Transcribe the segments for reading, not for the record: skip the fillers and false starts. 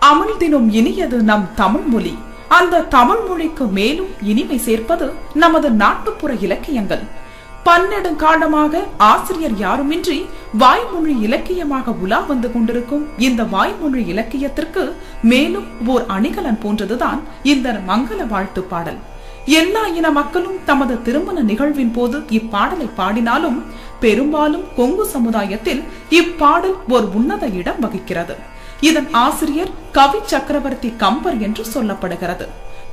அமிழ்தினும் இனியது நம் தமிழ் மொழி. அந்த தமிழ் மொழிக்கு மேலும் இனிமை சேர்ப்பது நமது நாட்டுப்புற இலக்கியங்கள். பன்னெடுங்காலமாக ஆசிரியர் யாருமின்றி வாய்மொழி இலக்கியமாக உலா வந்து கொண்டிருக்கும் இந்த வாய்மொழி இலக்கியத்திற்கு மேலும் ஓர் அணிகலன் போன்றதுதான் இந்த மங்கள வாழ்த்து பாடல். எல்லா இன மக்களும் தமது திருமண நிகழ்வின் போது இப்பாடலை பாடினாலும் பெரும்பாலும் கொங்கு சமுதாயத்தில் இப்பாடல் ஒரு உன்னத இடம் வகிக்கிறது. இதன் ஆசிரியர் கவி சக்கரவர்த்தி கம்பர் என்று சொல்லப்படுகிறது.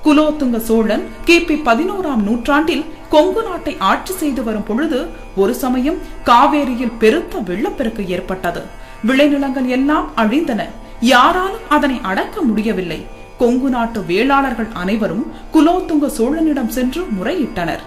குலோத்துங்க சோழன் கிபி 11ஆம் நூற்றாண்டில் கொங்கு நாட்டை ஆட்சி செய்து வரும் பொழுது ஒரு சமயம் காவேரியில் பெருத்த வெள்ளப்பெருக்கு ஏற்பட்டது. விளைநிலங்கள் எல்லாம் அழிந்தன. யாராலும் அதனை அடக்க முடியவில்லை. கொங்கு நாட்டு வேளாளர்கள் அனைவரும் குலோத்துங்க சோழனிடம் சென்று முறையிட்டனர்.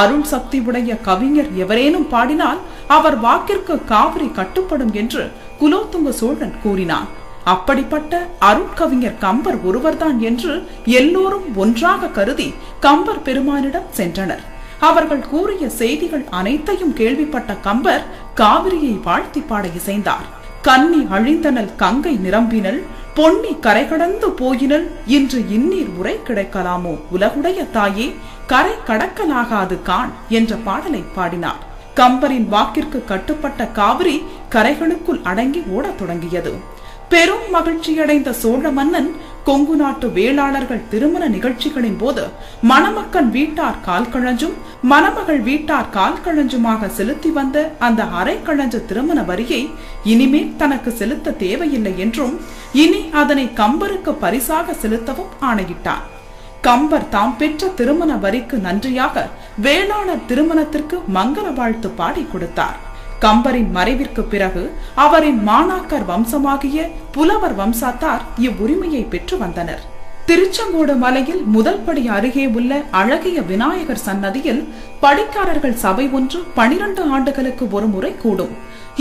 அருள் சக்தி உடைய கவிஞர் எவரேனும் பாடினால் அவர் வாக்கிற்கு காவிரி கட்டுப்படும் என்று குலோத்துங்க சோழன் கூறினான். அப்படிப்பட்ட அருட்கவிஞர் கம்பர் ஒருவர்தான் என்று எல்லோரும் ஒன்றாக கருதி கம்பர் பெருமானிடம் சென்றனர். அவர்கள் கூறிய செய்திகள் அனைத்தையும் கேள்விப்பட்ட கம்பர் காவிரியை வாழ்த்தி பாட இசைந்தார். கன்னி அழிந்தனல் கங்கை நிரம்பினல், பொன்னி கரை கடந்து போயினல், இன்று இன்னீர் உரை கிடைக்கலாமோ உலகுடைய தாயே, கரை கடக்கலாகாது கான் என்ற பாடலை பாடினார். கம்பரின் வாக்கிற்கு கட்டுப்பட்ட காவிரி கரைகளுக்குள் அடங்கி ஓடத் தொடங்கியது. பெரும் மகிழ்ச்சியடைந்த சோழ மன்னன் கொங்கு நாட்டு வேளாளர்கள் திருமண நிகழ்ச்சிகளின் போது மணமக்கன் வீட்டார் கால்கழஞ்சும் மணமகள் வீட்டார் கால்கழஞ்சுமாக செலுத்தி வந்த அந்த அரைக்கழஞ்ச திருமண வரியை இனிமேல் தனக்கு செலுத்த தேவையில்லை என்றும் இனி அதனை கம்பருக்கு பரிசாக செலுத்தவும் ஆணையிட்டார். கம்பர் தாம் பெற்ற திருமண வரிக்கு நன்றியாக வேளாளர் திருமணத்திற்கு மங்கள வாழ்த்து பாடி கொடுத்தார். கம்பரின் மறைவிற்கு பிறகு அவரின் மாணாக்கர் வம்சமாகிய புலவர் வம்சத்தார் இவ்வுரிமையை பெற்று வந்தனர். திருச்செங்கோடு மலையில் முதல் படி அருகே உள்ள அழகிய விநாயகர் சன்னதியில் படிக்காரர்கள் சபை ஒன்று 12 ஆண்டுகளுக்கு ஒரு முறை கூடும்.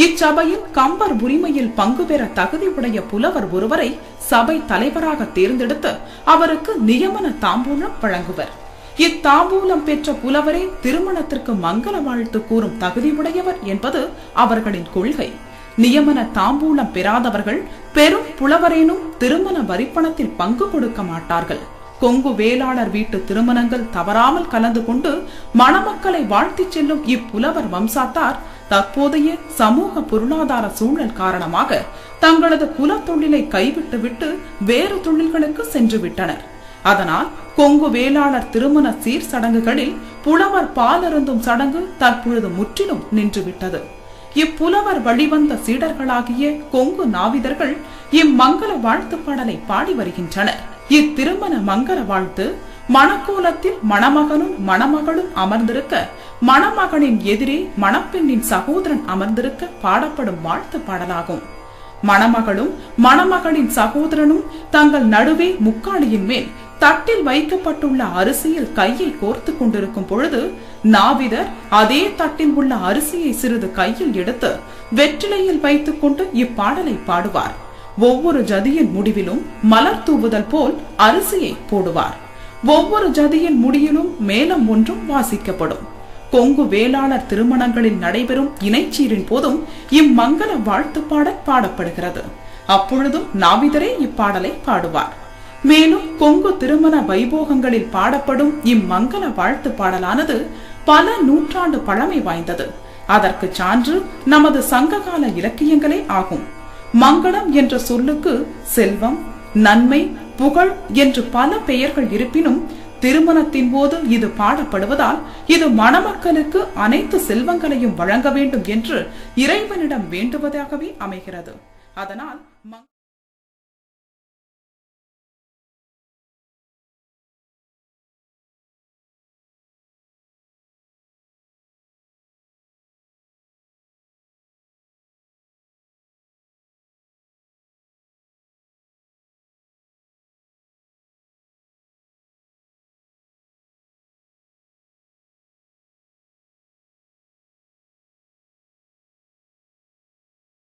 இச்சபையில் கம்பர் உரிமையில் பங்கு பெற தகுதி உடைய புலவர் ஒருவரை சபை தலைவராக தேர்ந்தெடுத்து அவருக்கு நியமன தாம்பூலம் வழங்குவர். இத்தாம்பூலம் பெற்ற புலவரே திருமணத்திற்கு மங்கள வாழ்த்து கூறும் தகுதியுடையவர் என்பது அவர்களின் கொள்கை. நியமன தாம்பூலம் பெறாதவர்கள் பெரும் புலவரேனும் திருமண வரிப்பணத்தில் பங்கு கொடுக்க மாட்டார்கள். கொங்கு வேளாளர் வீட்டு திருமணங்கள் தவறாமல் கலந்து கொண்டு மணமக்களை வாழ்த்தி செல்லும் இப்புலவர் வம்சாத்தார் தற்போதைய சமூக பொருளாதார சூழல் காரணமாக தங்களது குல தொழிலை கைவிட்டுவிட்டு வேறு தொழில்களுக்கு சென்று விட்டனர். அதனால் கொங்கு வேளாளர் திருமண சீர் சடங்குகளில் புலவர் பாலருந்தும் சடங்கு தற்பொழுது முற்றிலும் நின்றுவிட்டது. இப்புலவர் வழிவந்த சீடர்களாகிய கொங்கு நாவிதர்கள் இம்மங்கள வாழ்த்து பாடலை பாடி வருகின்றனர். இத்திருமண மங்கள வாழ்த்து மணக்கோலத்தில் மணமகனும் மணமகளும் அமர்ந்திருக்க மணமகனின் எதிரே மணப்பெண்ணின் சகோதரன் அமர்ந்திருக்க பாடப்படும் வாழ்த்து பாடலாகும். மணமகளும் மணமகளின் சகோதரனும் தங்கள் நடுவே முக்காலியின் மேல் தட்டில் வைக்கப்பட்டுள்ள அரிசியில் கையை கோர்த்து கொண்டிருக்கும் பொழுது நாவிதர் அதே தட்டில் உள்ள அரிசியை சிறிது கையில் எடுத்து வெற்றிலையில் வைத்துக் கொண்டு இப்பாடலை பாடுவார். ஒவ்வொரு ஜதியின் முடிவிலும் மலர் தூவுதல் போல் அரிசியை போடுவார். ஒவ்வொரு ஜதியின் முடியிலும் மேலம் ஒன்றும் வாசிக்கப்படும். கொங்கு வேளாளர் திருமணங்களில் நடைபெறும் இணைச்சீரின் போதும் இம்மங்கள வாழ்த்து பாடல் பாடப்படுகிறது. அப்பொழுதும் நாவிதரே இப்பாடலை பாடுவார். மேலும் கொங்கு திருமண வைபோகங்களில் பாடப்படும் இம்மங்கள வாழ்த்து பாடலானது பல நூற்றாண்டு பழமை வாய்ந்தது. அதற்கு சான்று நமது சங்ககால இலக்கியங்களே ஆகும். மங்களம் என்ற சொல்லுக்கு செல்வம், நன்மை, புகழ் என்று பல பெயர்கள் இருப்பினும் திருமணத்தின் போது இது பாடப்படுவதால் இது மணமக்களுக்கு அனைத்து செல்வங்களையும் வழங்க வேண்டும் என்று இறைவனிடம் வேண்டுவதாகவே அமைகிறது. அதனால்